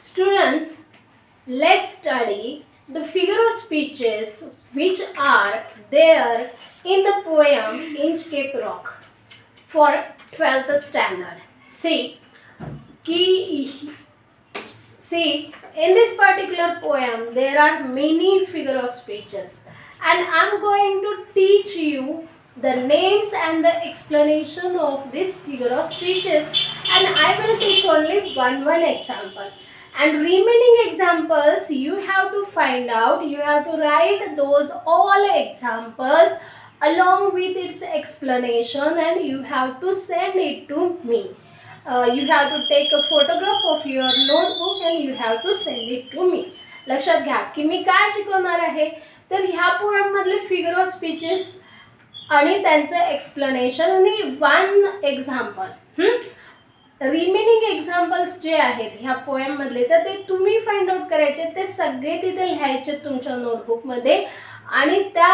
Students, let's study the figure of speeches which are there in the poem Inch Cape Rock for 12th standard. See, in this particular poem there are many figure of speeches, and I'm going to teach you the names and the explanation of this figure of speeches, and I will teach only one example, and remaining examples you have to find out. You have to write those all examples along with its explanation, and you have to send it to me. You have to take a photograph of your notebook and you have to send it to me. लक्षात घ्या की मी काय शिकवणार आहे, तर ह्या poem मधले figure of speeches आणि त्यांचं एक्सप्लेनेशन आणि वन एक्झाम्पल. रिमेनिंग एक्झाम्पल्स जे आहेत ह्या पोएम मधले तर ते तुम्ही फाइंड आउट करायचे, ते सगळे तिथे लिहायचे तुमच्या नोटबुकमध्ये, आणि त्या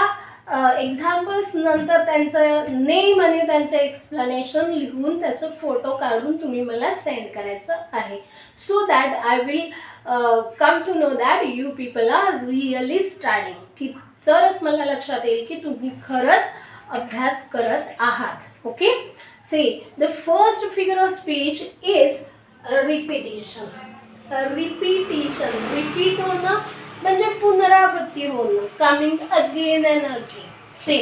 एक्झाम्पल्स नंतर त्यांचं नेम आणि त्यांचं एक्सप्लेनेशन लिहून त्याचं फोटो काढून तुम्ही मला सेंड करायचं आहे. So that I will come to know that you people are really studying, की तरच मला लक्षात येईल की तुम्ही खरंच अभ्यास करत आहात. Okay, see the first figure of speech is repetition. Repeat होणं म्हणजे पुनरावृत्ती होणं, coming again and again. See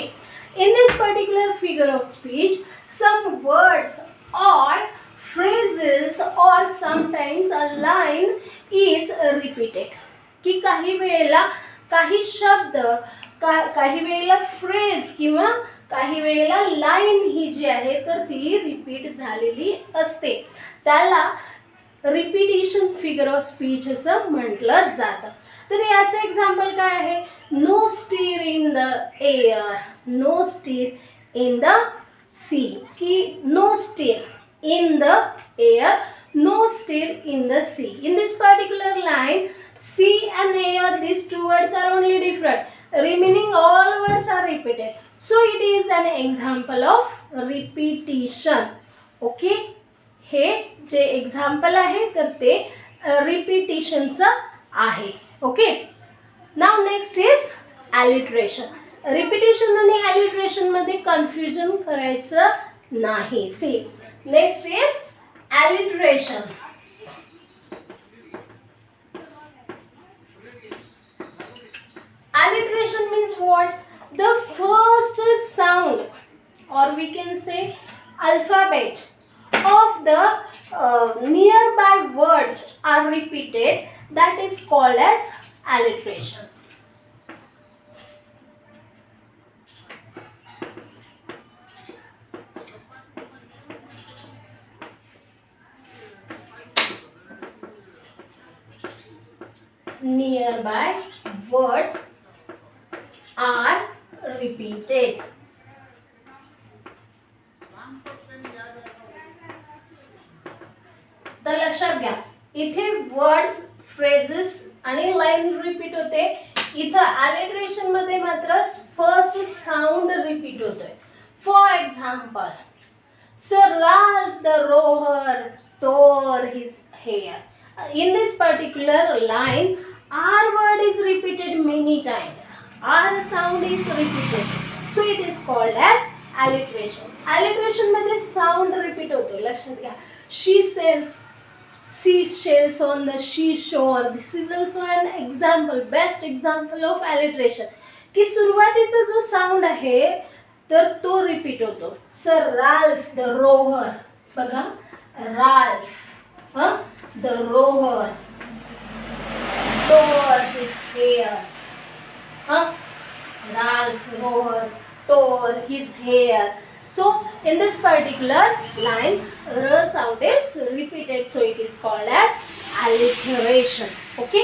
in this particular figure of speech some words or phrases or sometimes a line is repeated. की काही वेळेला काही शब्द, काही वेळेला फ्रेज किंवा काही वेळेला लाईन ही जी आहे तर ती रिपीट झालेली असते, त्याला रिपिटिशन फिगर ऑफ स्पीच असं म्हटलं जातं. तर याचं एक्झाम्पल काय आहे, no stir in the air, no stir in the sea. की no stir in the air, no stir in the sea. In this particular line sea and air, these two words are only different, remaining all words are repeated, so it is an example of repetition. Okay, हे जे example आहे तर ते रिपिटिशनचं आहे. Okay, नाव next is alliteration. Repetition आणि alliteration मध्ये कन्फ्युजन करायचं नाही. See next is alliteration. Alliteration means what? The first sound, or we can say alphabet of the nearby words are repeated. That is called as alliteration. Nearby words are repeated. तर लक्षात घ्या, इथे words, phrases आणि line repeat होते. इथं alliteration मध्ये मात्र first sound repeat होतोय. For example, sir Ralph the rover tore his hair. In this particular line, R word is repeated many times. R sound is repeated, so it is called as alliteration. Alliteration मध्ये sound repeat होतो. लक्षात घ्या, she sells seashells on the seashore. This is also an example, best example of alliteration. की सुरुवातीचा जो sound आहे तर तो repeat होतो. Sir Ralph the rower, बघा, Ralph, the rower tore his hair. Ralph rower tore his hair. So in this particular line, R sound is repeated, so it is called as alliteration. Okay.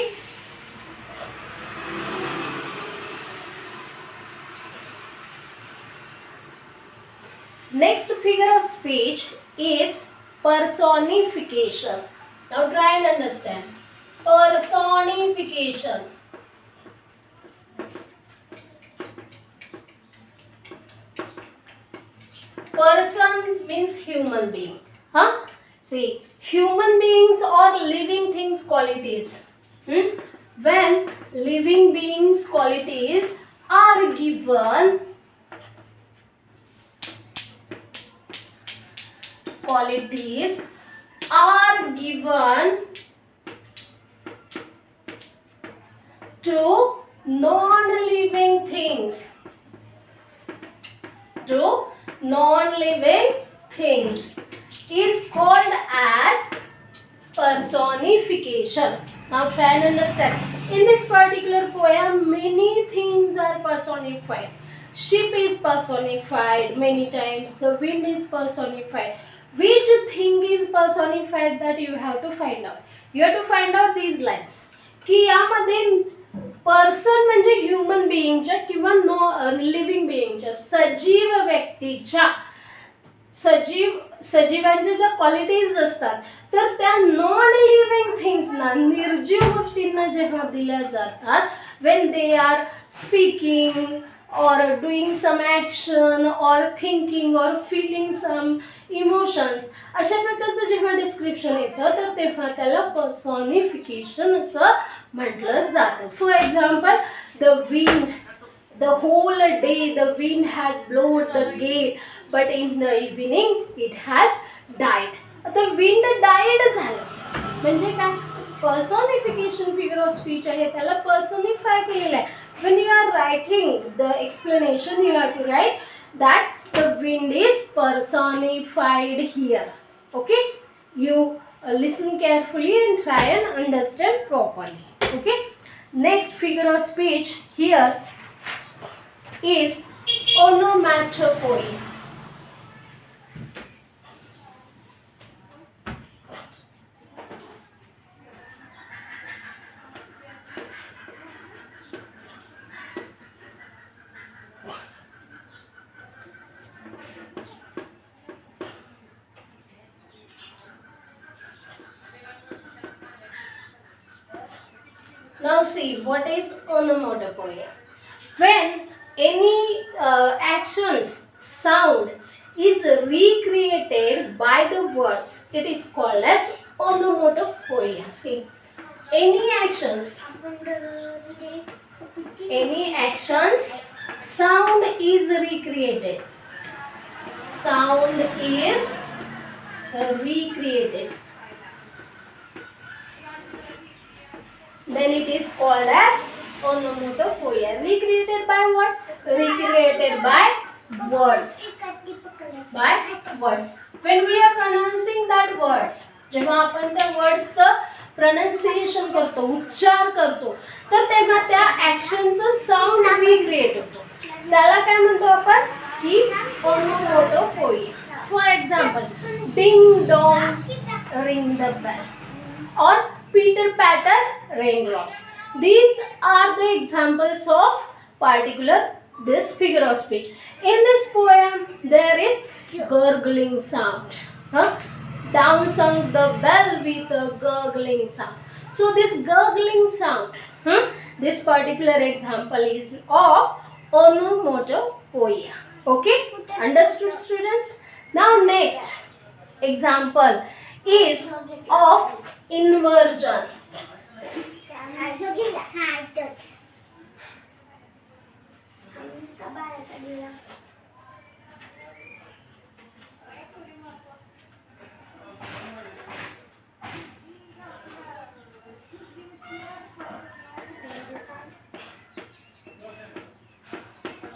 Next figure of speech is personification. Now try and understand. Personification. Person means human being. See, human beings or living things qualities. When living beings qualities are given, to non-living things, is called as personification. Now try and understand. In this particular poem, many things are personified. Ship is personified many times. The wind is personified. Which thing is personified, that you have to find out. You have to find out these lines. की यामध्ये person म्हणजे human बिईंगच्या किंवा living बिईंगच्या, सजीव व्यक्तीच्या, सजीवांच्या ज्या qualities असतात तर त्या नॉन लिव्हिंग थिंग्सना, निर्जीव गोष्टींना जेव्हा दिल्या जातात, when they are speaking or doing some action or thinking or feeling some emotions, अशा प्रकारचं जेव्हा डिस्क्रिप्शन येतं तर तेव्हा त्याला पर्सॉनिफिकेशन असं म्हटलं जातं. For example, the wind, the whole day the wind has blown the gale, but in the evening it has died. आता wind died झालं म्हणजे काय, पर्सॉनिफिकेशन फिगर ऑफ स्पीच आहे, त्याला पर्सॉनिफाय केलेलं आहे. when you are writing the explanation, you have to write that the wind is personified here. Okay, you listen carefully and try and understand properly. Okay, next figure of speech here is onomatopoeia. Now see, what is onomatopoeia? When any actions, sound is recreated by the words, it is called as onomatopoeia. See, any actions, sound is recreated. Sound is recreated. Then it is called as onomatopoeia. Recreated by what? Recreated by words. By words. When we are pronouncing that words, जेव्हा आपण त्या वर्ड्सचं pronunciation करतो, उच्चार करतो, तर तेव्हा त्या ॲक्शनचं sound recreate होतो. त्याला काय म्हणतो आपण की onomatopoeia. For example, ding dong ring the bell, or Peter patter raindrops. These are the examples of particular this figure of speech. In this poem, there is gurgling sound. Down sunk the bell with a gurgling sound. So this gurgling sound, this particular example is of onomatopoeia. Okay, understood, students? Now next example is of inversion.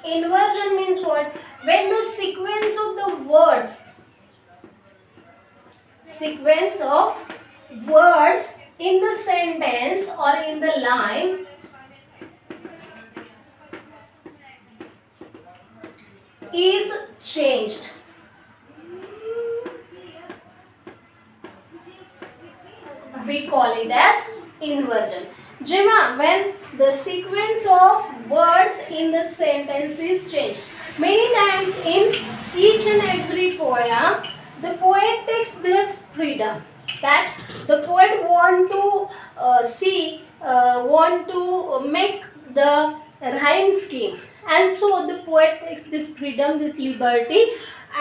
Inversion means what? When the sequence of the words, in the sentence or in the line is changed. We call it as inversion. Jima, when the sequence of words in the sentence is changed. Many times in each and every poem, the poet takes this freedom that the poet want to make the rhyme scheme, and so the poet takes this freedom, this liberty,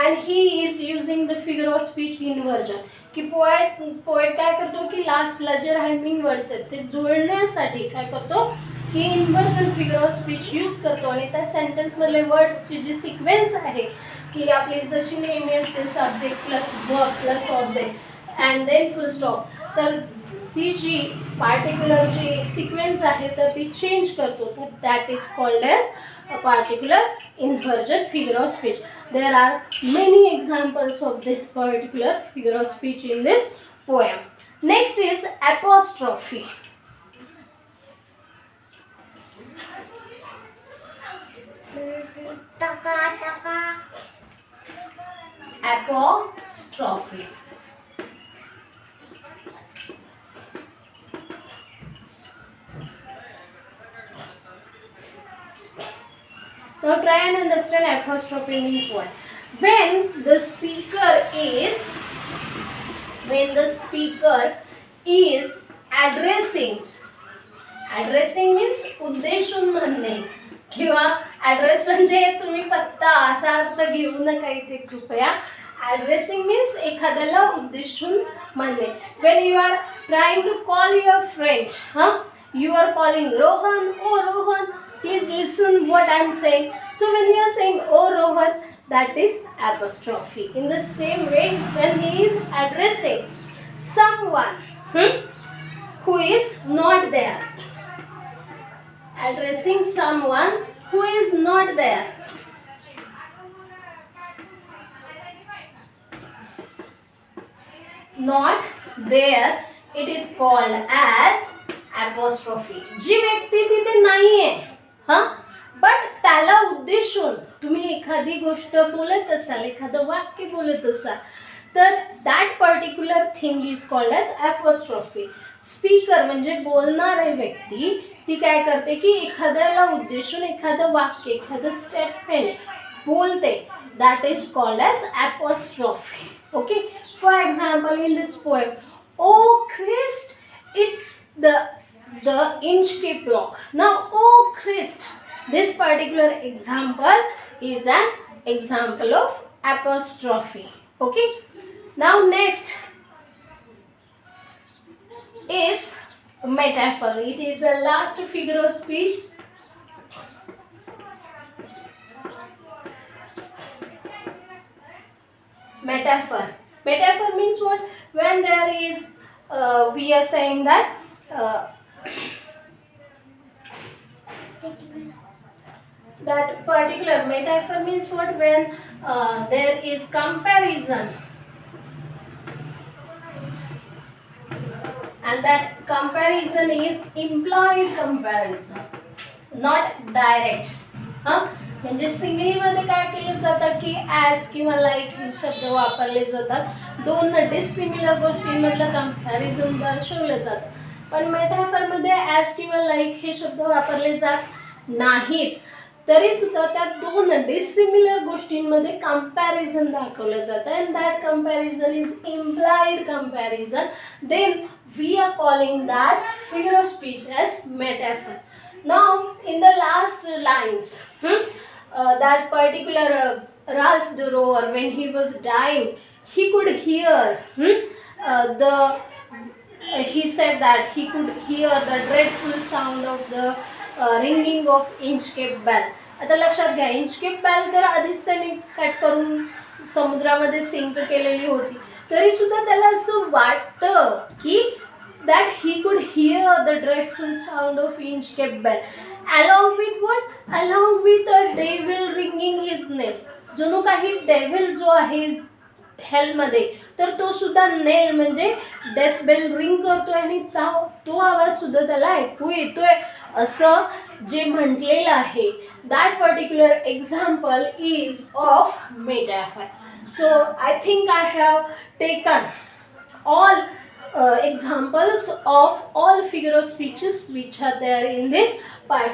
and he is using the figure of speech inversion. की poet काय करतो की लास्टला जे rhyming words आहेत ते जुळण्यासाठी काय करतो की inversion figure of speech use करतो आणि त्या सेंटेन्समधले वर्ड्सची जी सिक्वेन्स आहे की आपली जशी नेहमी असते subject plus verb plus object and then full stop, तर ती जी पार्टिक्युलर जी सिक्वेन्स आहे तर ती चेंज करतो, तर that is called as a particular inversion figure of speech. There are many examples of this particular figure of speech in this poem. Next is apostrophe. Apostrophe. Now try and understand apostrophe means what. When the speaker is addressing means उद्देशून म्हणणे किंवा address म्हणजे तुम्ही पत्ता असा अर्थ घेऊ नका इथे कृपया. ॲड्रेसिंग मीन्स एखाद्याला उद्देशून म्हणणे. When you are trying to call your friend, you are calling Rohan, oh Rohan, please listen what I am saying. So when you are saying oh Rohan, that is apostrophe. In the same way, when he is addressing someone who is not there, addressing someone who is not there, it is called as apostrophe. जी व्यक्ती तिथे नाहीये but त्याला उद्देशून तुम्ही एखादी गोष्ट बोलत असाल, एखादं वाक्य बोलत असाल, तर that particular thing is called as apostrophe. Speaker म्हणजे बोलणारी व्यक्ती ती काय करते की एखाद्याला उद्देशून एखादं वाक्य, एखादं स्टेटमेंट बोलते, that is called as apostrophe. Okay, for example, in this poem, oh Christ, it's the Inchcape block. Now oh Christ, this particular example is an example of apostrophe. Okay, now next is metaphor. It is the last figure of speech. Metaphor means what? When there is we are saying that that particular metaphor means what? When there is comparison, and that comparison is implied comparison, not direct. म्हणजे सिंगलीमध्ये काय केलं जातं की as किंवा like हे शब्द वापरले जातात, दोन डिसिमिलर गोष्टींमधलं कंपॅरिझन दर्शवलं जातं. पण मेटाफरमध्ये ॲज किंवा लाईक हे शब्द वापरले जात नाहीत, तरी सुद्धा त्या दोन डिसिमिलर गोष्टींमध्ये कंपॅरिझन दाखवलं जातं, and that comparison is implied comparison. Then we are calling that figure of speech as metaphor. Now in the last lines, that particular Ralph de Roher, when he was dying, he could hear he said that he could hear the dreadful sound of the ringing of Inchcape bell. आता लक्षात घ्या, Inchcape bell तर आधीच त्याने cut करून समुद्रामध्ये sink केलेली होती, तरी सुद्धा त्याला असं वाटतं की that he could hear the dreadful sound of Inchcape bell. Along with what? Along with a devil ringing his name. जणू काही डेव्हिल जो आहे हेलमध्ये, तर तो सुद्धा नेल म्हणजे डेथ बेल रिंग करतोय आणि तो आवाज सुद्धा त्याला ऐकू येतोय असं जे म्हटलेलं आहे. That particular example is of metaphor. So I think I have taken all examples of all figure of speeches which are there in this